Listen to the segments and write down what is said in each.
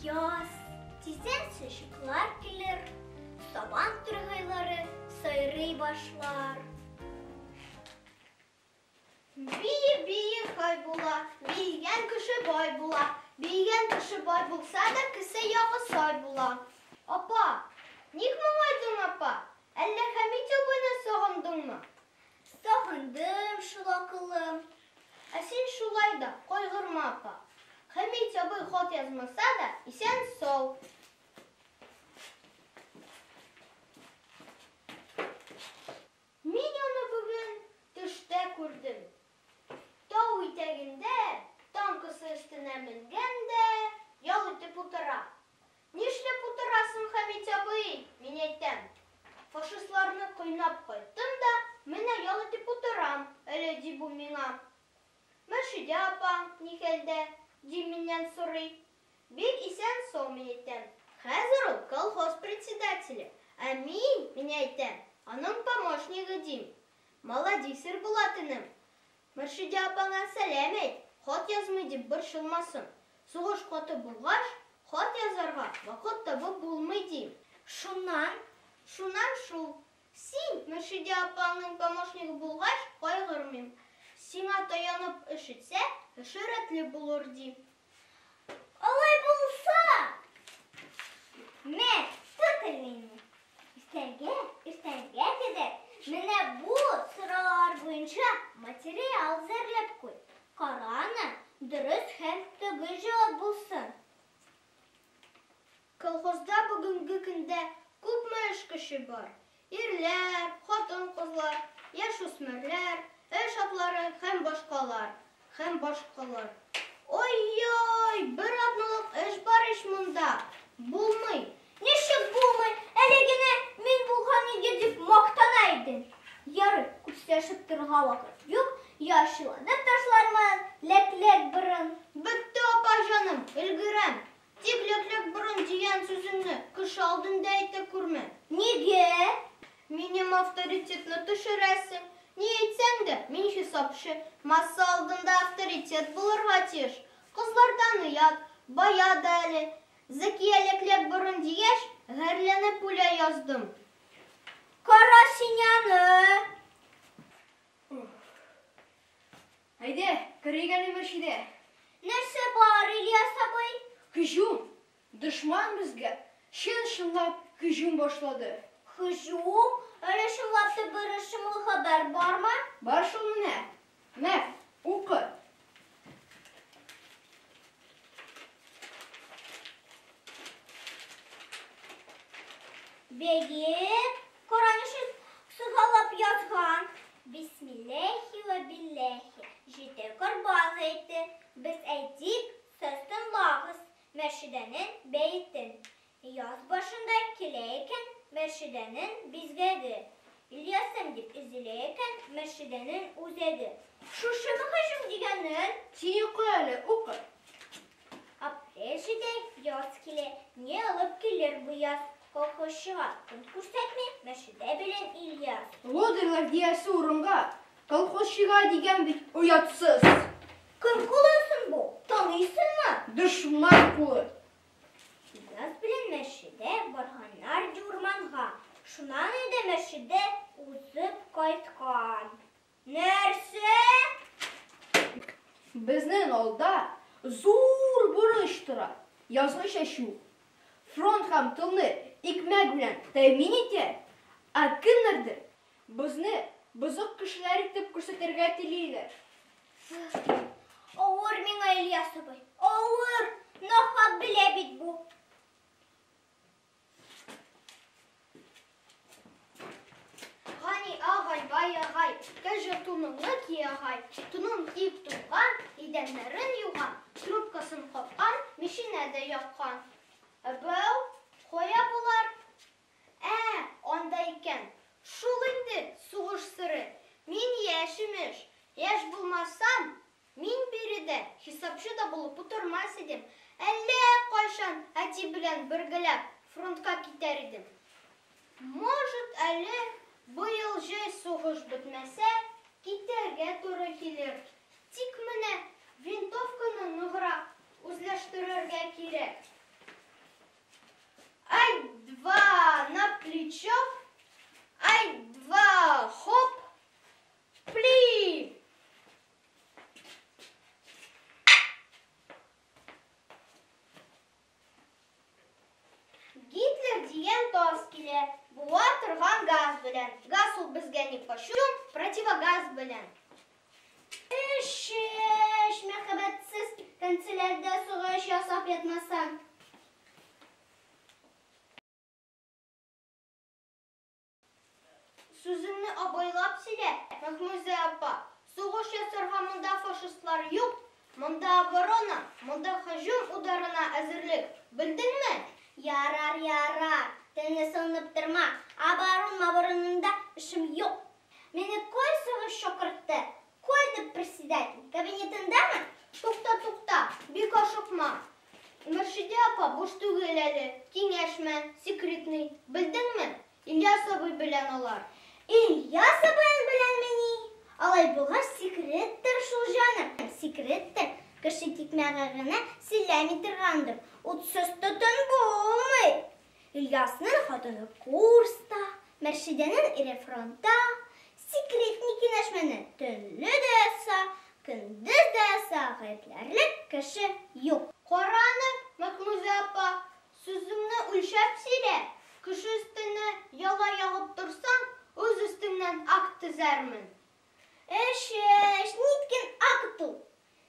Yaz, tizden ışıklar gelir, sabah tırgayları sayrı başlar. Biyi hay bular, bilgen kışı boy bular. Bilgen kışı boy bulsa da kısa yağı say bular. Apa, ник mamaydın apa? Elle Hamit abone soğundun mu? Soğundum şul akıllım. Sen şulay da koygırma apa. Hamit abı hot yazmasa da isen sol. Мен onu bugün düşte kurdum. Tağ итегinde, tankısı üstüne mingende, yol itip utara. Нишлеп утырасың, Хамит абый? Мен әйтәм. Фашистларны кыйнап кайттым да, менә ял итеп утырам. Әле ди бу миңа. Мөршидә апаң ни хәлдә? Ди миннән сорый. Бик исән сау, мен әйтәм. Хәзер ул колхоз председателе. Ә мин әйтәм, аның помощнигы дим. Молодисер булатыным. Мөршидә апаңа сәлам әйт. Хат язмый дип борчылмасын. Сугыш коты булгач, хат язарга вакыт табып булмый дим. Шуннан шул. Син Мөршидә апаңның помощнигы булгач, кайгырмыйм. Сиңа таянып эш итсә, эше рәтле булыр дим. Алай булса, мен тутыр мине. Иртәгә кадәр менә бу сораулар буенча материал әзерләп куй. Караны, дөрес һәм төгәл җавап булсын. Колхозда бүгенге көндә күпме эш кеше бар. Ирләр, хатын-кызлар, яшүсмерләр, эш атлары һәм башкалар. Ой, бер атналык эш бар ич монда. Булмый. Ничек булмый? Әле генә мин булган иде дип мактана идең. Ярый, күстәшеп торырга вакыт юк. Яшыланып ташлармын, ләк борын. Бетте апа җаным, өлгерәм. Тик ләк борын дигән сүзеңне кыш алдында әйтә күрмә. Нигә? Минем авторитетны төшерәсең. Ни әйтсәң дә, мин хисапчы. Масса алдында авторитет булырга тиеш. Кызлардан уят, бая да әле. Зәкия ләк борын дигәч, гәрләнеп үлә яздым. Кара синяны. Haydi, kırıygani Mürşide. Нәрсә бар, Ильяс абый? Hücum. Düşman bizge. Şınlap hücum başladı. Hücum? Әле шулап та бер шымлы хәбәр бармы? Бар шул менә. Мәк, укы. Бәгем, Кораны сыгалап язган. Бисмиллахи ва биллахи. Җитә корбан әйтте. Без әйтик, сез тыңлагыз. Мөршидәнең бәйтен. Яз башында килә икән Мөршидәнең бизгәге. Ильясым дип изелә икән Мөршидәнең үзәге. Шушымы хәҗүм дигәнен? Син укы әле, укы. Апрель җитә, яз килә. Не алып килер бу яз? Колхозчыга көн күрсәтми, Мөршидә белән Ильяс. Лодырлар диясе урынга. Колхозчыга дигән бит уятсыз. Кем кулысын бу? Таныйсыңмы? дошман кулы. Яз белән мәчедә барганнар урманга. Шуннан инде мәчедә узып кайткан. Нәрсә? Безнең алда зур бурыч тора. Язгыча шу. Фронт һәм тылны икмәк белән тәэмин итә. Ә кемнәрдер безне бозык кешеләр итеп күрсәтергә телиләр. Авыр миңа Ильяс абый. Авыр. Нахак белә бит бу. Гани агай, бай агай, кәҗә туныңны ки агай, тунын киеп туган, идәннәрен юган, трубкасын капкан, мишенә дә яккан. Бәү, кая булар? Анда икән. Шул инде сугыш сыры. Мин яшемеш. Яш булмасам, мин биредә хисапчы да булып утырмас идем. Әллә кайчан әти белән бергәләп фронтка китәр идем. Может, әле быел җәй сугыш бетмәсә, китәргә туры килер. Тик менә винтовканы ныграк үзләштерергә кирәк. Ай, два на плечо, ай, два, хоп, пли. Гитлер дигән таз килә, була торган газ белән. Газ ул безгә ни почем, противогаз белән. Эш, мәхәббәтсез канцелярдә сугыш ясап ятмасам. Сүзеңне абайлап сөйлә, Мәхмүзә апа. Сугыш ясарга монда фашистлар юк. Монда оборона, монда һөҗүм ударына әзерлек. Белдеңме? Ярар. Тәне сынып торма. Оборонында эшем юк. Мине кой сугыш чакыртты? Койды председатель. Кабинетындамы? Тукта, бик ашыкма. Мөршидә апа буш түгел әле. Киңәшмә, секретный. Белдеңме? Ильяс абый белән алар. Ильяс абый белән мини. Алай булгач секреттер шул җаным. Секреттер. Кеше тикмәгә генә сөйләми торгандыр. Утсыз тотын булмый. Ильясның хатыны курста, Мәршидәнең ире фронтта. Секретный киңәшмәне төнле дә яса, көндез дә яса, гаепләрлек кеше юк. Караны, Мәхмүзә апа, сүзеңне үлчәп сөйлә. Кеше өстенә яла ягып торсаң, үз өстеңнән акт төзәрмен. Ниткин акт ул?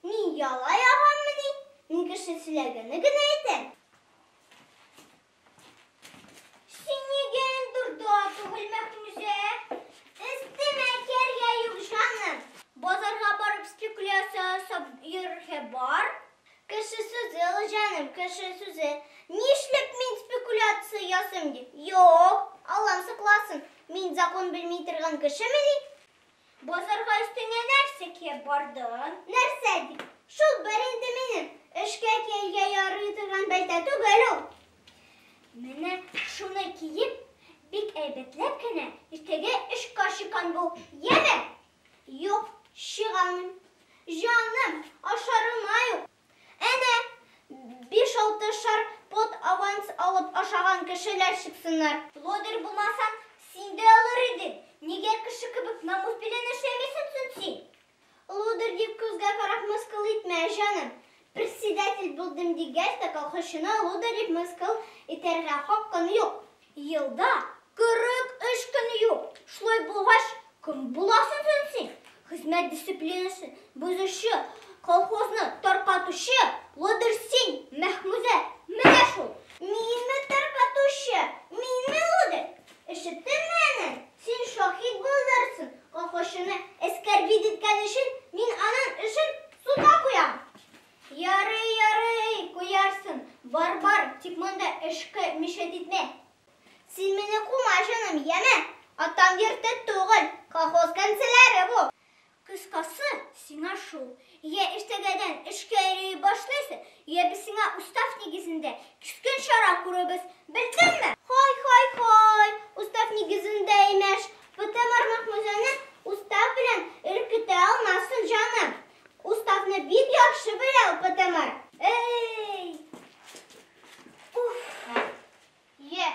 Мин яла ягаммыни? Мин кеше сөйләгәнне генә әйтәм. Син нигә дурда түгел, Мәхмүзә? Өстемә кәргә юк җаным. Базарга барып спекуляция ясап йөрергә бар. Кеше сүзе ул җаным, кеше сүзе. Нишләп мин спекуляция ясыйм дип? Юк, Аллам сакласын. Мин закон белми торган кешемени? Базарга өстеңә нәрсә киеп бардың? Нәрсә дип? Шул бер инде минем эшкә кияргә ярый торган бәйтә түгел ул. Менә шуны киеп, бик әйбәтләп кенә иртәгә эшкә чыккан бул. Яме? Юк, чыгамын. Җаным, ашарыма юк. Әнә 5-6 шар pot аванс алып ашаган кешеләр чыксыннар. Лодыр булмасаң, син дә алыр идең. Нигә кеше кебек намус белән эшләмисең син? Лодыр дип күзгә карап мыскыл итмә, җаным. Председатель булдым дигәч тә колхозчына лодыр дип мыскыл итәргә хакын юк. Елда 43 көн юк. Шулай булгач, кем буласың син? Хезмәт дисциплинасы бозучы, колхозны таркатучы лодыр син, Мәхмүзә. Менә шул. Минме таркатучы? Минме лодыр? Ишеттеңме? Син шаһид булырсың. Колхозчыны эскәрбит иткән өчен мин аның эшен судка куям. Ярый, куярсың. Бар, тик монда эшкә мишәт итмә. Син мине кума, җаным, яме. Атам йөртә түгел, колхоз канцеляры бу. Кыскасы, сиңа шул. Я иртәгәдән эшкә йөри башлыйсың, я без сиңа устав нигезендә кискен чара күрәбез. Белдеңме? Хай, устав нигезендә имеш. Пәтәмәр Мәхмүзәне устав белән өркетә алмасын, җаным. Уставны бик яхшы белә ул Пәтәмәр. Ey! Uf! Ye,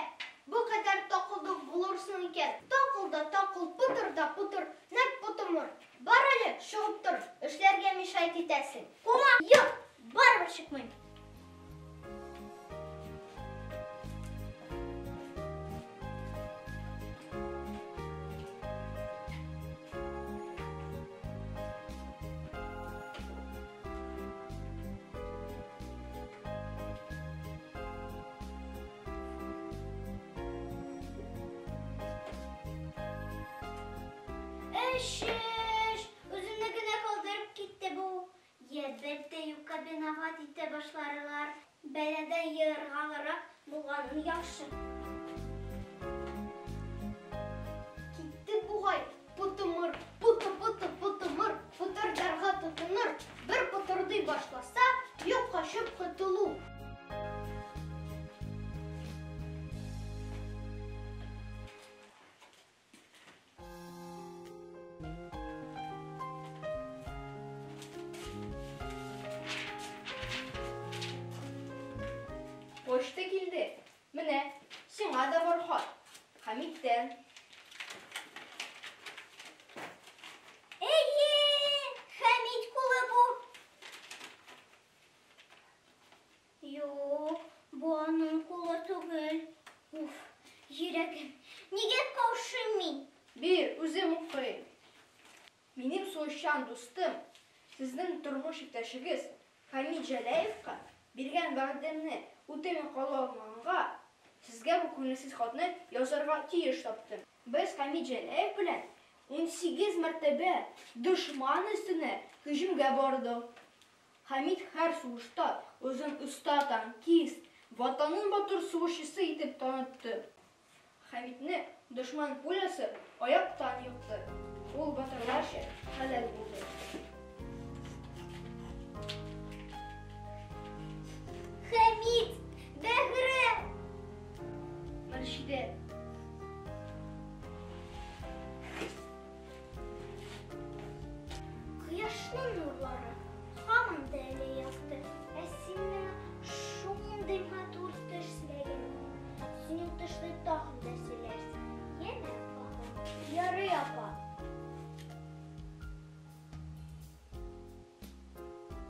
bu kadar takıldı bulursun iken. Takıl da takıl, pıtır da pıtır. Net pıtımır. Бар әле, шығып тұр. Эшләргә мешайт итәсең. Кума! Yok! Baribir chiqmayman. Özünde güne kaldırıp gitti bu. Yedbette yukka binafat ite başlarılar. Beleden yığırğalırak bulganın yaxşı. Китте бугай. Пытымыр, пытымыр. Пытырдарға тотыныр. Бір пытырдый башласа, юк қашып құтылу. Почта келді. Міне, сиңа да бар хат. Хамиттен. Хамит кулы bu. Yok, bu onun kulu түгел. Uf, йөрәгем. Нигә каушымый? Bir, үзем укыйм. Минем сугышчан дустым, сезнең тормыш иптәшегез Хамит Җәләевка биргән вәгъдәмне үтәмәй кала алмаганга, сезгә бу күңелсез хатны язарга тиеш таптым. Без Хамит Җәләев белән 18 мәртәбә дошман өстенә һөҗүмгә бардык. Хамит һәр сугышта үзен оста танкист, ватанын батыр сугышчысы итеп танытты. Хамитне дошман пулясы аяктан йыкты. Ул батырларча хәләл булды. Хамит, бәгърем. Мөршидә, Кояшның нурлары һаман да әле якты. Ә син миңа шундый матур төш сөйләгән. Синең төшне тагын да сөйләрсең. Янә, апа. Ярый, апа.